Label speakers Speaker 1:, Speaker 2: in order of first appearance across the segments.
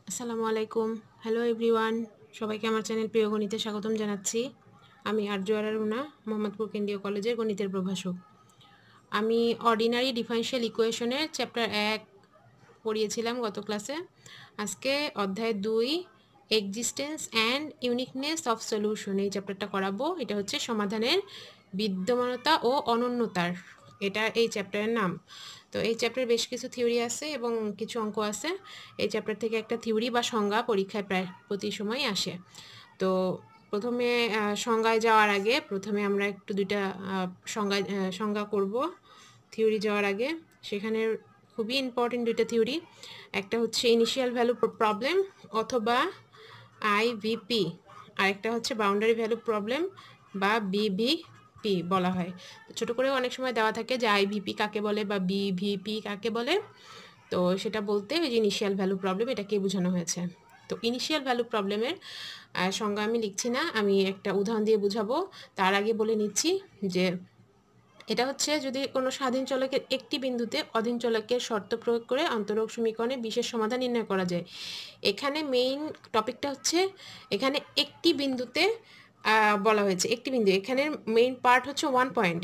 Speaker 1: আসসালামু আলাইকুম। Hello everyone. সবাইকে আমার চ্যানেল প্রিয় গণিতে স্বাগতম জানাচ্ছি। আমি আরজু আরা রুনা, মোহাম্মদপুর কেন্দ্রীয় কলেজের গণিতের প্রভাষক। আমি অর্ডিনারি ডিফারেনশিয়াল ইকুয়েশনের চ্যাপ্টার 1 পড়িয়েছিলাম গত ক্লাসে। আজকে অধ্যায় 2 existence and uniqueness of solution এই চ্যাপ্টারটা করাবো। এটা হচ্ছে সমাধানের বিদ্যমানতা ও অনন্যতার, এটা এই চ্যাপ্টারের নাম। তো এই চ্যাপ্টারে বেশ কিছু থিওরি আছে এবং কিছু অঙ্ক আছে। এই চ্যাপ্টার থেকে একটা থিওরি বা সংজ্ঞা পরীক্ষায় প্রায় প্রতি সময় আসে। তো প্রথমে সংজ্ঞায় যাওয়ার আগে প্রথমে আমরা একটু দুইটা সংজ্ঞা করব থিওরি যাওয়ার আগে। সেখানে খুবই ইম্পর্টেন্ট দুইটা থিওরি। একটা হচ্ছে ইনিশিয়াল ভ্যালু প্রবলেম অথবা আইভিপি, আর একটা হচ্ছে বাউন্ডারি ভ্যালু প্রবলেম বা বিভিপি বলা হয়। ছোট করে অনেক সময় দেওয়া থাকে যে আইভিপি কাকে বলে বা বিভিপি কাকে বলে। তো সেটা বলতে ওই যে ইনিশিয়াল ভ্যালু প্রবলেম এটাকে বোঝানো হয়েছে। তো ইনিশিয়াল ভ্যালু প্রবলেমের সংজ্ঞা আমি লিখছি না, আমি একটা উদাহরণ দিয়ে বুঝাবো। তার আগে বলে নিচ্ছি যে এটা হচ্ছে যদি কোনো স্বাধীন চলকের একটি বিন্দুতে অধীন চলকের শর্ত প্রয়োগ করে অন্তরক সমীকরণে বিশেষ সমাধান নির্ণয় করা যায়। এখানে মেইন টপিকটা হচ্ছে এখানে একটি বিন্দুতে বলা হয়েছে, একটি বিন্দু, এখানে মেইন পার্ট হচ্ছে 1 পয়েন্ট।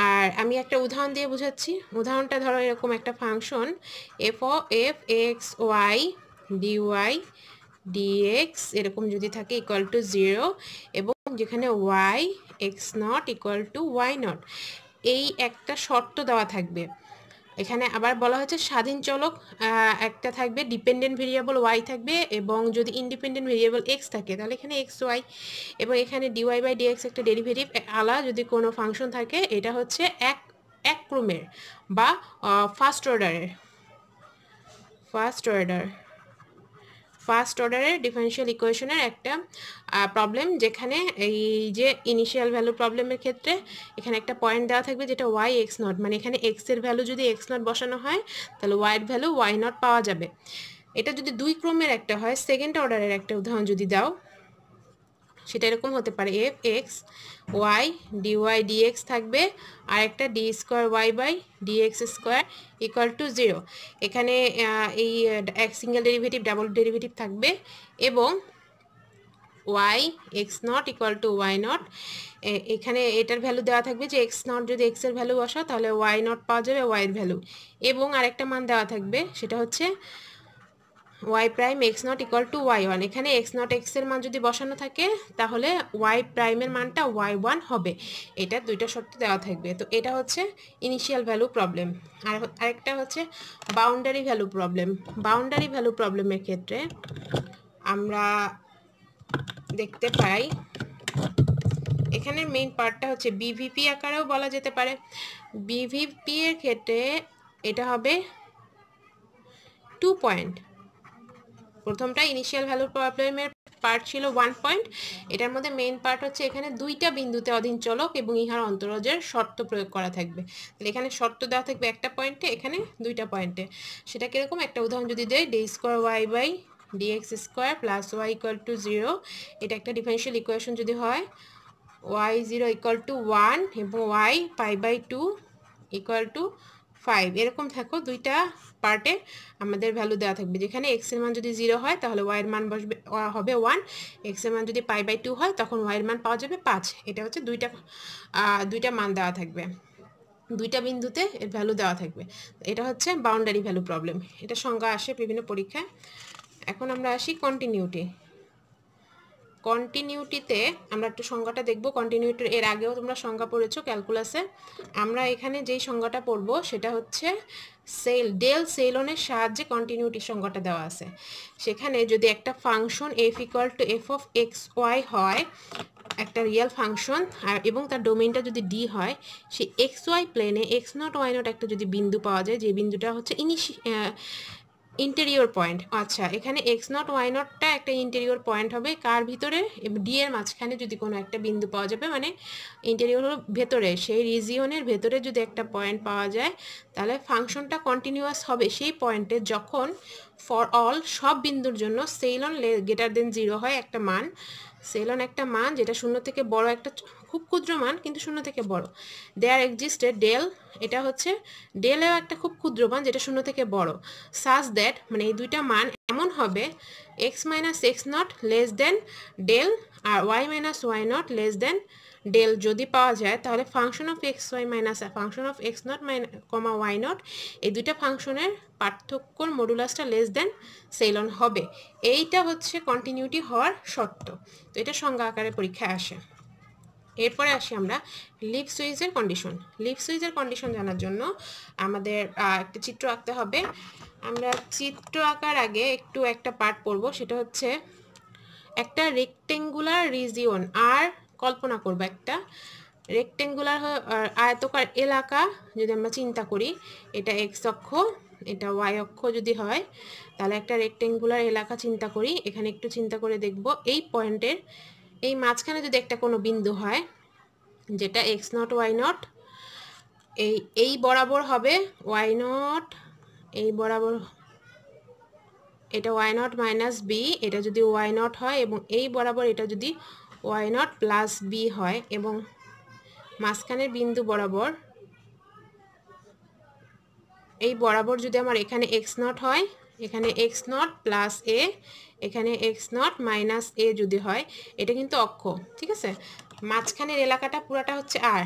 Speaker 1: আর আমি একটা উদাহরণ দিয়ে বোঝাচ্ছি। উদাহরণটা ধরো এরকম একটা function F X Y dy dx এরকম যদি থাকে ইকুয়াল টু 0 এবং যেখানে Y x not equal to Y naught, এই একটা শর্ত দেওয়া থাকবে। এখানে আবার বলা হয়েছে স্বাধীন চলক একটা থাকবে, ডিপেন্ডেন্ট ভেরিয়েবল ওয়াই থাকবে, এবং যদি ইন্ডিপেন্ডেন্ট ভেরিয়েবল এক্স থাকে তাহলে এখানে এক্স ওয়াই, এবং এখানে ডিওয়াই বাই ডিএক্স একটা ডেরিভেটিভ আলা যদি কোনো ফাংশন থাকে, এটা হচ্ছে এক ক্রমের বা ফার্স্ট অর্ডারের ডিফারেনশিয়াল ইকুয়েশনের একটা প্রবলেম, যেখানে এই যে ইনিশিয়াল ভ্যালু প্রবলেমের ক্ষেত্রে এখানে একটা পয়েন্ট দেওয়া থাকবে যেটা ওয়াই এক্স নট, মানে এখানে এক্স এর ভ্যালু যদি এক্স নট বসানো হয় তাহলে ওয়াই এর ভ্যালু ওয়াই নট পাওয়া যাবে। এটা যদি দুই ক্রমের একটা হয়, সেকেন্ড অর্ডারের একটা উদাহরণ যদি দাও, সেটা এরকম হতে পারে F X Y dy dx থাকবে, আর একটা D square Y by dx square equal to 0। এখানে এই এক সিঙ্গেল ডেরিভেটিভ ডাবল ডেরিভেটিভ থাকবে, এবং Y x not equal to Y naught, এখানে এটার ভ্যালু দেওয়া থাকবে যে এক্স নট যদি এক্সের ভ্যালু বসাও তাহলে ওয়াই নট পাওয়া যাবে ওয়াইয়ের ভ্যালু, এবং আরেকটা মান দেওয়া থাকবে সেটা হচ্ছে Y prime X not equal to Y one. এখানে এক্স নট এক্সের মান যদি বসানো থাকে তাহলে ওয়াই প্রাইমের মানটা ওয়াই ওয়ান হবে। এটা দুইটা শর্ত দেওয়া থাকবে। তো এটা হচ্ছে ইনিশিয়াল ভ্যালু প্রবলেম। আর আরেকটা হচ্ছে boundary value problem. Boundary value প্রবলেমের ক্ষেত্রে আমরা দেখতে পাই এখানে মেইন পার্টটা হচ্ছে বিভিপি আকারেও বলা যেতে পারে। বিভিপি এর ক্ষেত্রে এটা হবে 2 পয়েন্ট। প্রথমটা ইনিশিয়াল ভ্যালু প্রবলেমের পার্ট ছিল 1 পয়েন্ট, এটার মধ্যে মেইন পার্ট হচ্ছে এখানে দুইটা বিন্দুতে অধীন চলক এবং ইহার অন্তরজের শর্ত প্রয়োগ করা থাকবে। তাহলে এখানে শর্ত দেওয়া থাকবে একটা পয়েন্টে, এখানে দুইটা পয়েন্টে। সেটা কিরকম, একটা উদাহরণ যদি দেয়, D square Y by dx square plus Y equal to 0, এটা একটা ডিফারেনশিয়াল ইকুয়েশন যদি হয়, ওয়াই 0 ইকুয়াল টু 1 এবং Y pi by 2 equal to 5, এরকম থাকো দুইটা পার্টে আমাদের ভ্যালু দেওয়া থাকবে। যেখানে এক্স এর মান যদি 0 হয় তাহলে ওয়াই এর মান বসবে হবে 1, এক্স এর মান যদি পাই বাই 2 হয় তখন ওয়াই এর মান পাওয়া যাবে 5। এটা হচ্ছে দুইটা মান দেওয়া থাকবে, দুইটা বিন্দুতে এর ভ্যালু দেওয়া থাকবে। এটা হচ্ছে বাউন্ডারি ভ্যালু প্রবলেম। এটা সংজ্ঞা আসে বিভিন্ন পরীক্ষায়। এখন আমরা আসি কন্টিনিউটিতে আমরা একটু সংজ্ঞাটা দেখব। কন্টিনিউটির এর আগেও তোমরা সংজ্ঞা পড়েছো ক্যালকুলাসে। আমরা এখানে যেই সংজ্ঞাটা পড়ব সেটা হচ্ছে ডেল সেলনের সাহায্যে কন্টিনিউটির সংজ্ঞাটা দেওয়া আছে। সেখানে যদি একটা function F equal to F of x Y হয়, একটা রিয়েল ফাংশন, আর এবং তার ডোমেইনটা যদি ডি হয়, সেই এক্স ওয়াই প্লেনে এক্স নট ওয়াই নট একটা যদি বিন্দু পাওয়া যায়, যে বিন্দুটা হচ্ছে ইন্টেরিয়র পয়েন্ট। আচ্ছা, এখানে এক্স নট ওয়াই নটটা একটা ইন্টেরিয়র পয়েন্ট হবে কার ভিতরে, ডি এর মাঝখানে যদি কোনো একটা বিন্দু পাওয়া যাবে, মানে ইন্টেরিয়র হলো ভেতরে, সেই রিজিয়নের ভেতরে যদি একটা পয়েন্ট পাওয়া যায় তাহলে ফাংশনটা কন্টিনিউয়াস হবে সেই পয়েন্টে যখন ফর অল সব বিন্দুর জন্য সেলন গ্রেটার দেন 0 হয় একটা মান, সেলন একটা মান যেটা শূন্য থেকে বড় একটা খুব ক্ষুদ্র মান কিন্তু শূন্য থেকে বড়। দেয়ার এক্সিস্টেড ডেল, এটা হচ্ছে ডেলেও একটা খুব ক্ষুদ্র মান যেটা শূন্য থেকে বড়। সাজ দ্যাট মানে এই দুইটা মান এমন হবে x minus x not less than del আর Y minus Y naught less than del যদি পাওয়া যায়, তাহলে function of x Y minus function of X naught comma Y naught এই দুইটা ফাংশনের পার্থক্যর মডুলাসটা লেস দেন সেলন হবে। এইটা হচ্ছে কন্টিনিউটি হওয়ার শর্ত। তো এটা সংজ্ঞা আকারে পরীক্ষায় আসে। এরপরে আসি আমরা লিপ সুইচের কন্ডিশন। লিপ সুইচের কন্ডিশন জানার জন্য আমাদের একটা চিত্র আঁকতে হবে। আমরা চিত্র আঁকার আগে একটু একটা পার্ট পড়বো, সেটা হচ্ছে একটা রেক্টেঙ্গুলার রিজিয়ন আর কল্পনা করবো। একটা রেক্টেঙ্গুলার আয়তকার এলাকা যদি আমরা চিন্তা করি, এটা এক্স অক্ষ, এটা ওয়াই অক্ষ যদি হয়, তাহলে একটা রেক্টেঙ্গুলার এলাকা চিন্তা করি। এখানে একটু চিন্তা করে দেখব, এই পয়েন্টের এই মাঝখানে যদি একটা কোনো বিন্দু হয় যেটা এক্স নট ওয়াই নট, এই বরাবর হবে ওয়াই নট, এই বরাবর এটা ওয়াই নট মাইনাস বি, এটা যদি ওয়াই নট হয়, এবং এই বরাবর এটা যদি ওয়াই নট প্লাস বি হয়, এবং মাঝখানের বিন্দু বরাবর এই বরাবর যদি আমার এখানে এক্স নট হয়, এখানে এক্স নট প্লাস এ, এখানে এক্স নট মাইনাস এ যদি হয়, এটা কিন্তু অক্ষ, ঠিক আছে। মাঝখানের এলাকাটা পুরাটা হচ্ছে আর,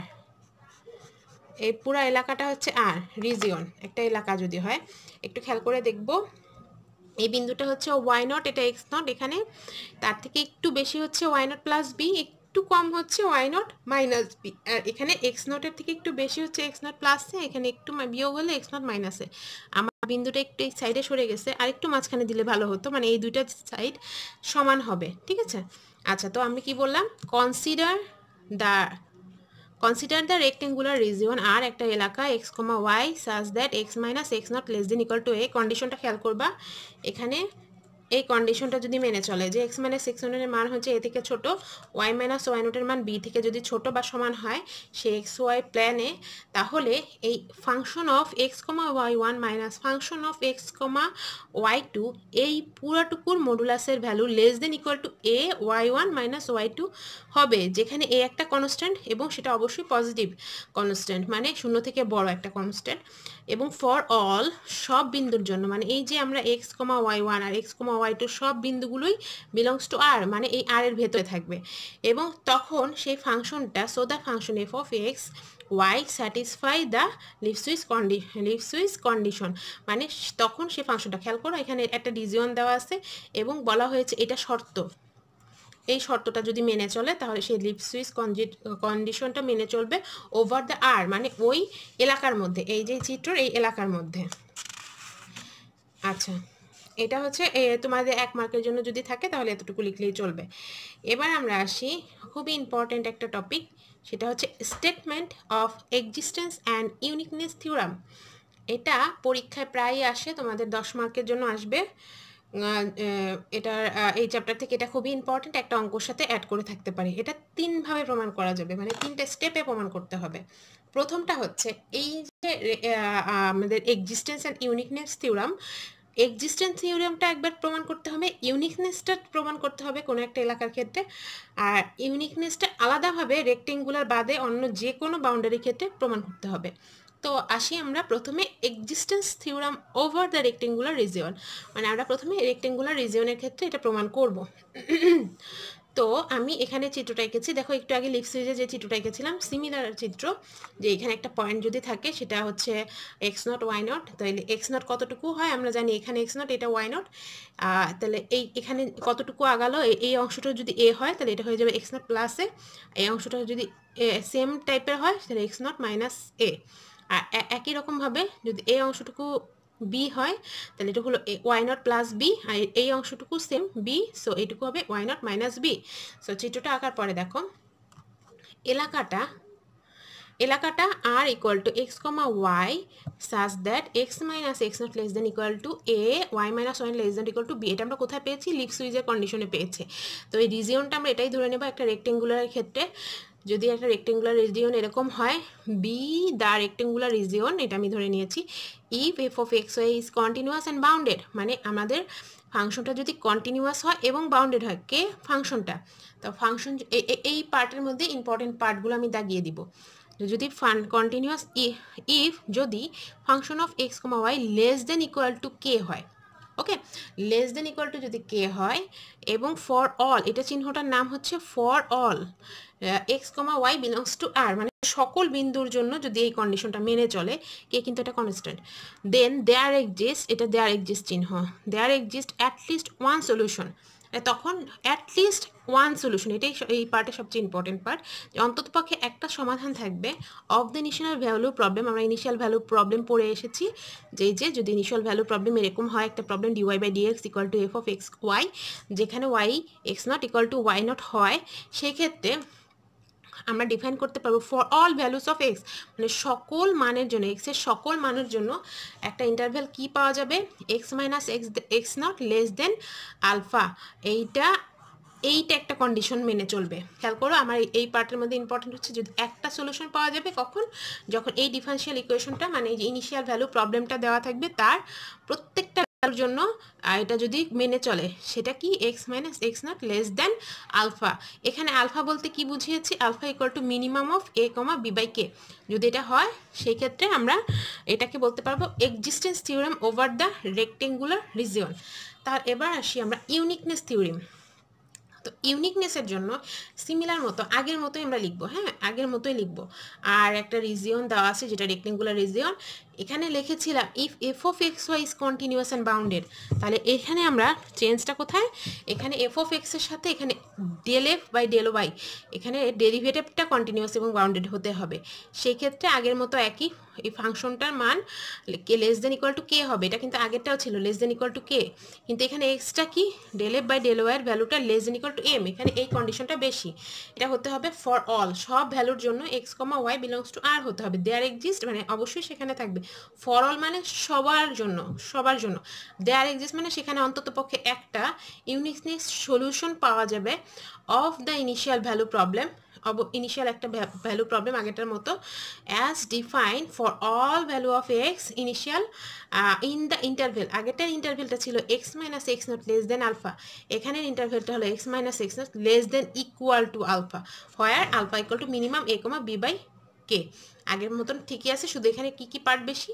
Speaker 1: এই পুরা এলাকাটা হচ্ছে আর রিজিয়ন একটা এলাকা যদি হয়। একটু খেয়াল করে দেখব, এই বিন্দুটা হচ্ছে ওয়াই নট, এটা এক্স নট, এখানে তার থেকে একটু বেশি হচ্ছে ওয়াই নট প্লাস বি, একটু কম হচ্ছে ওয়াই নট মাইনাস বি, আর এখানে এক্স নটের থেকে একটু বেশি হচ্ছে এক্স নট প্লাসে, এখানে একটু বিয়োগ হলে এক্স নট মাইনাসে। আমার বিন্দুটা একটু এই সাইডে সরে গেছে, আর একটু মাঝখানে দিলে ভালো হতো, মানে এই দুইটা সাইড সমান হবে, ঠিক আছে। আচ্ছা, তো আমি কি বললাম, consider the rectangular region R একটা এলাকা x comma y such that x minus x not less than equal to a. কন্ডিশনটা খেয়াল করবা, এখানে এই কন্ডিশনটা যদি মেনে চলে যে এক্স মাইনাস এক্স নটের মান হচ্ছে এ থেকে ছোট, ওয়াই মাইনাস ওয়াই নটের মান বি থেকে যদি ছোট বা সমান হয় সে এক্স ওয়াই প্ল্যানে, তাহলে এই function of x comma y one minus function of x comma y two এই পুরাটুকুর মডুলাসের value less than equal to a y one minus y two হবে, যেখানে এ একটা কনস্ট্যান্ট এবং সেটা অবশ্যই পজিটিভ কনস্ট্যান্ট, মানে শূন্য থেকে বড় একটা কনস্ট্যান্ট, এবং ফর অল সব বিন্দুর জন্য, মানে এই যে আমরা এক্স কমা ওয়াই ওয়ান আর এক্স কমা ওয়াই টু সব বিন্দুগুলোই বিলংস টু আর, মানে এই আর এর ভেতরে থাকবে, এবং তখন সেই ফাংশনটা so the function F of x Y satisfy the Lipschitz condition, মানে তখন সেই ফাংশনটা, খেয়াল করো এখানে একটা রিজিয়ন দেওয়া আছে এবং বলা হয়েছে এটা শর্ত, এই শর্তটা যদি মেনে চলে তাহলে সেই লিপ সুইচ কন্ডিশনটা মেনে চলবে ওভার দ্য আর, মানে ওই এলাকার মধ্যে, এই যে চিত্র এই এলাকার মধ্যে। আচ্ছা, এটা হচ্ছে তোমাদের 1 মার্কের জন্য যদি থাকে তাহলে এতটুকু লিখলেই চলবে। এবার আমরা আসি খুবই ইম্পর্টেন্ট একটা টপিক, সেটা হচ্ছে statement of existence and uniqueness theorem. এটা পরীক্ষায় প্রায়ই আসে, তোমাদের 10 মার্কের জন্য আসবে। এটার এই চ্যাপ্টার থেকে এটা খুবই ইম্পর্টেন্ট, একটা অঙ্কর সাথে অ্যাড করে থাকতে পারি। এটা 3 ভাবে প্রমাণ করা যাবে, মানে 3টে স্টেপে প্রমাণ করতে হবে। প্রথমটা হচ্ছে এই যে আমাদের existence and uniqueness theorem, existence থিওরামটা একবার প্রমাণ করতে হবে, ইউনিকনেসটা প্রমাণ করতে হবে কোনো একটা এলাকার ক্ষেত্রে, আর ইউনিকনেসটা আলাদাভাবে রেক্টেঙ্গুলার বাদে অন্য যে কোনো বাউন্ডারির ক্ষেত্রে প্রমাণ করতে হবে। তো আসি আমরা প্রথমে existence theorem over the rectangular region, মানে আমরা প্রথমে রেক্টেঙ্গুলার রিজিয়নের ক্ষেত্রে এটা প্রমাণ করব। তো আমি এখানে চিত্রটা এঁকেছি, দেখো একটু আগে লিপ সুইচে যে চিত্রটা এঁকেছিলাম সিমিলার চিত্র, যে এখানে একটা পয়েন্ট যদি থাকে সেটা হচ্ছে এক্স নট ওয়াই নট, তাহলে এক্স নট কতটুকু হয় আমরা জানি, এখানে এক্স নট এটা ওয়াই নট, তাহলে এখানে কতটুকু আগালো, এই অংশটা যদি এ হয় তাহলে এটা হয়ে যাবে এক্স নট প্লাস এ, এই অংশটা যদি সেম টাইপের হয় তাহলে এক্স নট মাইনাস এ, আর একই রকমভাবে যদি এই অংশটুকু বি হয় তাহলে এটা হলো ওয়াই নট প্লাস বি, আর এই অংশটুকু সেম বি, সো এইটুকু হবে y not minus b. So চিত্রটা আঁকার পরে দেখো এলাকাটা R equal to x comma y such that x minus x not less than equal to a y minus y less than equal to b. এটা আমরা কোথায় পেয়েছি, লিপ সুইচের কন্ডিশনে পেয়েছি। তো এই রিজিয়নটা আমরা এটাই ধরে নেব একটা রেক্টেঙ্গুলারের ক্ষেত্রে, যদি একটা রেক্টেঙ্গুলার রিজিয়ন এরকম হয়, বি দ্য রেক্টেঙ্গুলার রিজিয়ন, এটা আমি ধরে নিয়েছি, if F of x Y is continuous and bounded, মানে আমাদের ফাংশনটা যদি কন্টিনিউয়াস হয় এবং বাউন্ডেড হয়, কে ফাংশনটা, তো ফাংশন এই পার্টের মধ্যে ইম্পর্টেন্ট পার্টগুলো আমি দাগিয়ে দিব। যদি কন্টিনিউয়াস ইফ যদি function of x comma y less than equal to k হয়, okay, less than equal to যদি কে হয়, এবং ফর অল, এটা চিহ্নটার নাম হচ্ছে for all x comma y belongs to R, মানে সকল বিন্দুর জন্য যদি এই কন্ডিশনটা মেনে চলে, কে কিন্তু এটা কনস্ট্যান্ট, দেন দেয়ার এক্সিস্ট, এটা দেয়ার এক্সিস্ট চিহ্ন, there exist at least one solution, তখন অ্যাটলিস্ট ওয়ান সলিউশন, এটাই এই পার্টের সবচেয়ে ইম্পর্টেন্ট পার্ট, যে অন্ততপক্ষে একটা সমাধান থাকবে of the initial value problem. আমরা ইনিশিয়াল ভ্যালু প্রবলেম পড়ে এসেছি, যে যদি ইনিশিয়াল ভ্যালু প্রবলেম এরকম হয়, একটা problem dy by dx equal to F of x y, যেখানে Y x not equal to Y not হয়, সেক্ষেত্রে আমরা ডিফাইন করতে পারবো for all values of x, মানে সকল মানের জন্য, এক্সের সকল মানের জন্য একটা ইন্টারভ্যাল কি পাওয়া যাবে, X minus x not less than alpha, এইটা একটা কন্ডিশন মেনে চলবে। খেয়াল করো, আমার এই পার্টের মধ্যে ইম্পর্টেন্ট হচ্ছে যদি একটা সলিউশন পাওয়া যাবে কখন, যখন এই ডিফারেনশিয়াল ইকুয়েশনটা, মানে এই যে ইনিশিয়াল ভ্যালু প্রবলেমটা দেওয়া থাকবে, তার প্রত্যেকটা ভ্যালুর জন্য এটা যদি মেনে চলে, সেটা কি x minus x not less than alpha. এখানে আলফা বলতে কি বুঝিয়েছি, alpha equal to minimum of a comma b by k, যদি এটা হয় সেই ক্ষেত্রে আমরা এটাকে বলতে পারবো existence theorem over the rectangular region. তার এবার আসি আমরা ইউনিকনেস থিওরেম। তো ইউনিকনেসের জন্য সিমিলার মতো আগের মতোই আমরা লিখবো, হ্যাঁ আগের মতোই লিখবো, আর একটা রিজিয়ন দেওয়া আছে যেটা রেক্টেঙ্গুলার রিজিয়ন, এখানে লিখেছিলাম if F of x Y is continuous and bounded, তাহলে এখানে আমরা চেঞ্জটা কোথায়, এখানে এফ অফ এক্সের সাথে এখানে del F by del Y, এখানে ডেরিভেটিভটা কন্টিনিউয়াস এবং বাউন্ডেড হতে হবে, সেই ক্ষেত্রে আগের মতো একই, এই ফাংশনটার মান k less than equal to কে হবে, এটা কিন্তু আগেরটাও ছিল লেস দেন ইকুয়াল টু কে, কিন্তু এখানে এক্সটা কি ডেল এফ বাই ডেল ওয়াইয়ের ভ্যালুটা less than equal to M, এখানে এই কন্ডিশনটা বেশি, এটা হতে হবে ফর অল, সব ভ্যালুর জন্য x comma y belongs to R হতে হবে, দেয়ার এক্সিস্ট মানে অবশ্যই সেখানে থাকবে, ফর অল মানে সবার জন্য, দেয়ার এক্সিস্ট মানে সেখানে অন্তত পক্ষে একটা ইউনিকনেস সলিউশন পাওয়া যাবে of the initial value problem, initial একটা ভ্যালু প্রবলেম আগেরটার মতো, as define for all value of x initial in the interval, আগেরটার ইন্টারভেলটা ছিল x minus x not less than alpha, এখানের ইন্টারভেলটা হলো x minus x not less than equal to alpha, where alpha equal to minimum a comma b by k, আগের মতন ঠিকই আছে, শুধু এখানে কি কি পার্ট বেশি,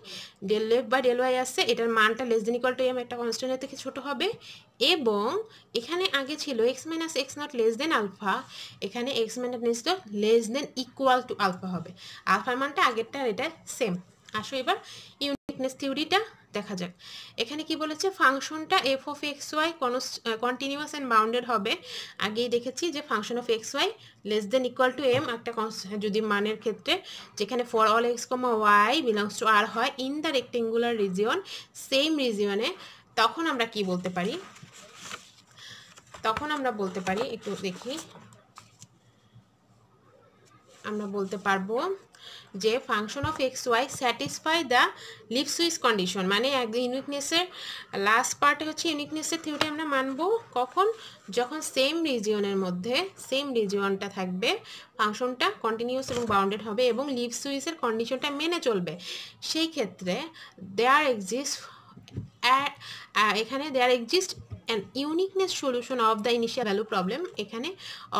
Speaker 1: ডেল এফ বা ডেল ওয়াই আছে, এটার মানটা less than equal to m একটা কনস্ট্যান্টের থেকে ছোট হবে, এবং এখানে আগে ছিল x minus x not less than alpha, এখানে x minus less than equal to alpha হবে, আলফার মানটা আগেরটা আর এটা সেম। আসো এবার ইউনিকনেস থিওরিটা দেখা যাক। এখানে কি বলেছে, ফাংশনটা f of x y continuous and bounded হবে, আগেই দেখেছি যে function of x y less than equal to m একটা যদি মানের ক্ষেত্রে, যেখানে for all x comma y belongs to R হয় in the rectangular region, same রিজিয়নে, তখন আমরা কি বলতে পারি, একটু দেখি, আমরা বলতে পারবো যে function of x Y satisfy the Lipschitz condition, মানে একদম ইউনিকনেসের লাস্ট পার্টে হচ্ছে ইউনিকনেসের থিওরি আমরা মানবো কখন, যখন সেম রিজিয়নের মধ্যে সেম রিজিয়নটা থাকবে, ফাংশনটা কন্টিনিউয়াস এবং বাউন্ডেড হবে এবং লিপসুইসের কন্ডিশনটা মেনে চলবে, সেই ক্ষেত্রে দেয়ার এক্সিস্ট এখানে there exist an uniqueness solution of the initial value problem, এখানে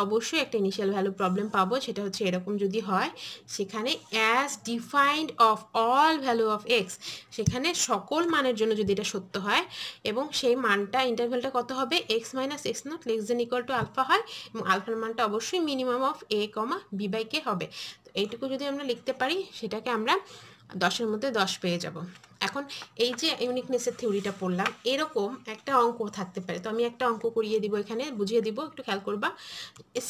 Speaker 1: অবশ্যই একটা ইনিশিয়াল ভ্যালু প্রবলেম পাবো, সেটা হচ্ছে এরকম যদি হয়, সেখানে as defined of all value of x, সেখানে সকল মানের জন্য যদি এটা সত্য হয়, এবং সেই মানটা ইন্টারভ্যালটা কত হবে, x minus x not less than equal to alpha হয়, এবং আলফার মানটা অবশ্যই minimum of a comma b by k হবে। তো এইটুকু যদি আমরা লিখতে পারি, সেটাকে আমরা 10-এর মধ্যে 10 পেয়ে যাব। এখন এই যে ইউনিকনেসের থিওরিটা পড়লাম, এরকম একটা অঙ্ক থাকতে পারে, তো আমি একটা অঙ্ক করিয়ে দিব, এখানে বুঝিয়ে দিব, একটু খেয়াল করবা,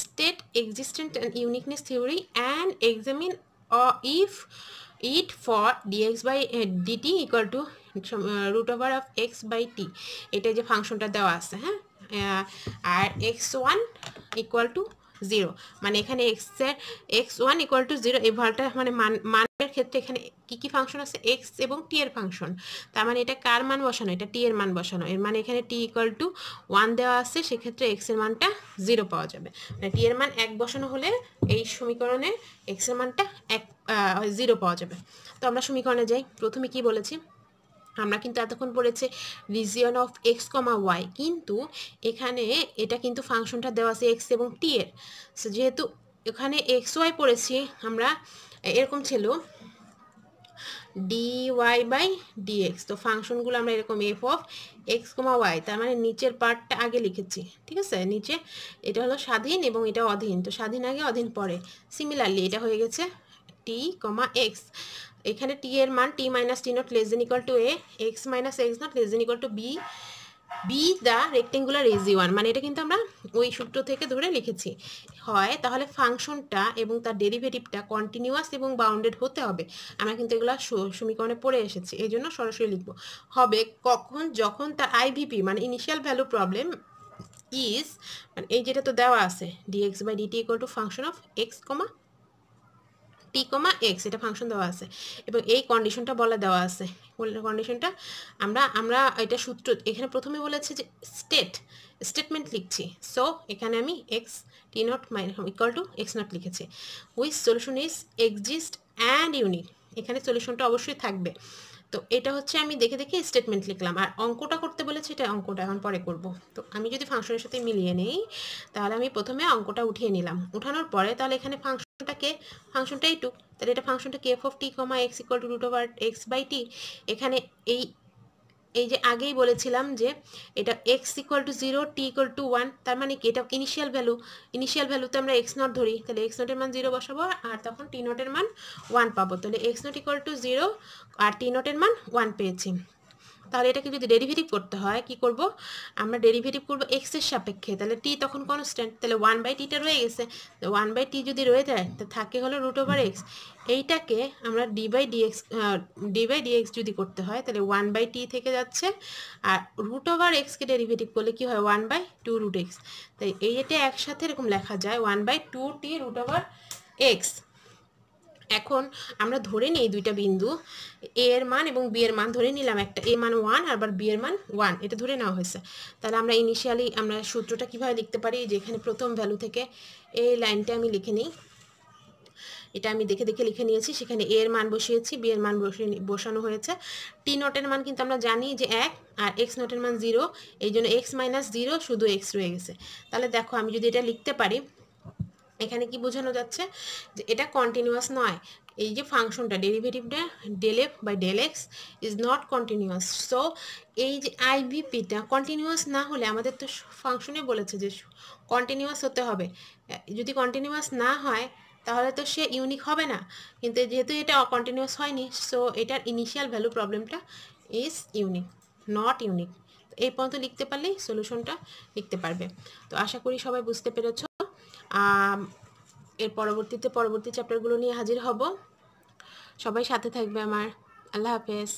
Speaker 1: state existent and uniqueness theory and examine if it for dx by dt equal to root over of x by t, এটা যে ফাংশনটা দেওয়া আছে, হ্যাঁ, আর x1 ইকুয়াল টু 0, মানে এখানে x1 ইকুয়াল টু 0 এই ভ্যালুটা মানে মানের ক্ষেত্রে এখানে কি ফাংশন আছে, x এবং t এর ফাংশন। তার মানে এটা কার মান বসানো, এটা t এর মান বসানো। এর মানে এখানে t ইকুয়াল টু 1 দেওয়া আছে, সেক্ষেত্রে x এর মানটা 0 পাওয়া যাবে। মানে t এর মান 1 বসানো হলে এই সমীকরণে x এর মানটা 0 পাওয়া যাবে। তো আমরা সমীকরণে যাই। প্রথমে কি বলেছি, আমরা কিন্তু এতক্ষণ পড়েছি region of x comma Y, কিন্তু এখানে এটা কিন্তু ফাংশনটা দেওয়া আছে এক্স এবং টি এর। সো যেহেতু এখানে এক্স ওয়াই পড়েছি আমরা, এরকম ছিল ডি ওয়াই বাই ডিএক্স। তো ফাংশনগুলো আমরা এরকম F of x comma Y, তার মানে নিচের পার্টটা আগে লিখেছি, ঠিক আছে। নিচে এটা হলো স্বাধীন এবং এটা অধীন, তো স্বাধীন আগে অধীন পরে। সিমিলারলি এটা হয়ে গেছে টি কমা এক্স, এখানে টি এর মান t minus t not less than equal to a, x minus x not less than equal to b, be the rectangular region, মানে এটা কিন্তু আমরা ওই সূত্র থেকে ধরে লিখেছি। হয় তাহলে ফাংশনটা এবং তার ডেরিভেটিভটা কন্টিনিউয়াস এবং বাউন্ডেড হতে হবে। আমরা কিন্তু এগুলো সমীকরণে পড়ে এসেছি, এই জন্য সরাসরি লিখবো। হবে কখন, যখন তার আইভিপি মানে ইনিশিয়াল ভ্যালু প্রবলেম ইজ, মানে এই যেটা তো দেওয়া আছে dx by dt equal to function of x comma T comma X, এটা ফাংশন দেওয়া আছে এবং এই কন্ডিশনটা বলা দেওয়া আছে। কন্ডিশনটা আমরা এটা সূত্র এখানে প্রথমে বলেছে যে স্টেটমেন্ট লিখছি। সো এখানে আমি x t not equal to x not লিখেছি। Which solution is exist and unique, এখানে সলিউশনটা অবশ্যই থাকবে। তো এটা হচ্ছে আমি দেখে দেখে স্টেটমেন্ট লিখলাম। আর অঙ্কটা করতে বলেছে, এটা অঙ্কটা এখন পরে করব। তো আমি যদি ফাংশনের সাথে মিলিয়ে নেই, তাহলে আমি প্রথমে অঙ্কটা উঠিয়ে নিলাম। উঠানোর পরে তাহলে এখানে ফাংশনটা এইটুক, তাহলে এটা ফাংশনটা কি f of t comma x equal to root over x by t. এখানে এই যে আগেই বলেছিলাম যে এটা x equal to 0, t equal to 1, তার মানে কি এটা ইনিশিয়াল ভ্যালুতে আমরা এক্স নট ধরি, তাহলে এক্স নটের মান 0 বসাবো আর তখন টি নটের মান 1 পাবো। তাহলে এক্স নট ইকুয়াল টু 0 আর টি নটের মান 1 পেয়েছি। তাহলে এটাকে যদি ডেরিভেটিভ করতে হয় কি করব, আমরা ডেরিভেটিভ করব এক্স এর সাপেক্ষে, তাহলে টি তখন কনস্ট্যান্ট, তাহলে 1 বাই টিটা রয়ে গেছে। 1 বাই টি যদি রয়ে যায় তো থাকে হলো রুট ওভার এক্স। এইটাকে আমরা ডি বাই ডিএক্স যদি করতে হয় তাহলে 1 বাই টি থেকে যাচ্ছে, আর রুট ওভার এক্সকে ডেরিভেটিভ করলে কি হয় 1 বাই 2 রুট এক্স। তাই এইটা একসাথে এরকম লেখা যায় 1 by 2 T root over X. এখন আমরা ধরে নিই দুইটা বিন্দু এ এর মান এবং বি এর মান ধরে নিলাম, একটা এ মান 1 আর বি এর মান 1, এটা ধরে নেওয়া হয়েছে। তাহলে আমরা ইনিশিয়ালি আমরা সূত্রটা কিভাবে লিখতে পারি, যেখানে প্রথম ভ্যালু থেকে এই লাইনটা আমি লিখে নিই, এটা আমি দেখে দেখে লিখে নিয়েছি। সেখানে এ এর মান বসিয়েছি, বি এর মান বসানো হয়েছে। টি নটের মান কিন্তু আমরা জানি যে 1 আর এক্স নটের মান 0, এই জন্য এক্স মাইনাস 0 শুধু এক্স রয়ে গেছে। তাহলে দেখো আমি যদি এটা লিখতে পারি, এখানে কি বোঝানো যাচ্ছে যে এটা কন্টিনিউয়াস নয়। এই যে ফাংশনটা ডেরিভেটিভটা del F by del x is not continuous. So এই যে আইভিপিটা কন্টিনিউয়াস না হলে, আমাদের তো ফাংশনে বলেছে যে কন্টিনিউয়াস হতে হবে, যদি কন্টিনিউয়াস না হয় তাহলে তো সে ইউনিক হবে না। কিন্তু যেহেতু এটা কন্টিনিউয়াস হয়নি, সো এটার ইনিশিয়াল ভ্যালু প্রবলেমটা ইজ নট ইউনিক। এই পর্যন্ত লিখতে পারলেই সলিউশনটা লিখতে পারবে। তো আশা করি সবাই বুঝতে পেরেছ। এর পরবর্তী চ্যাপ্টারগুলো নিয়ে হাজির হব। সবাই সাথে থাকবে আমার। আল্লাহ হাফেজ।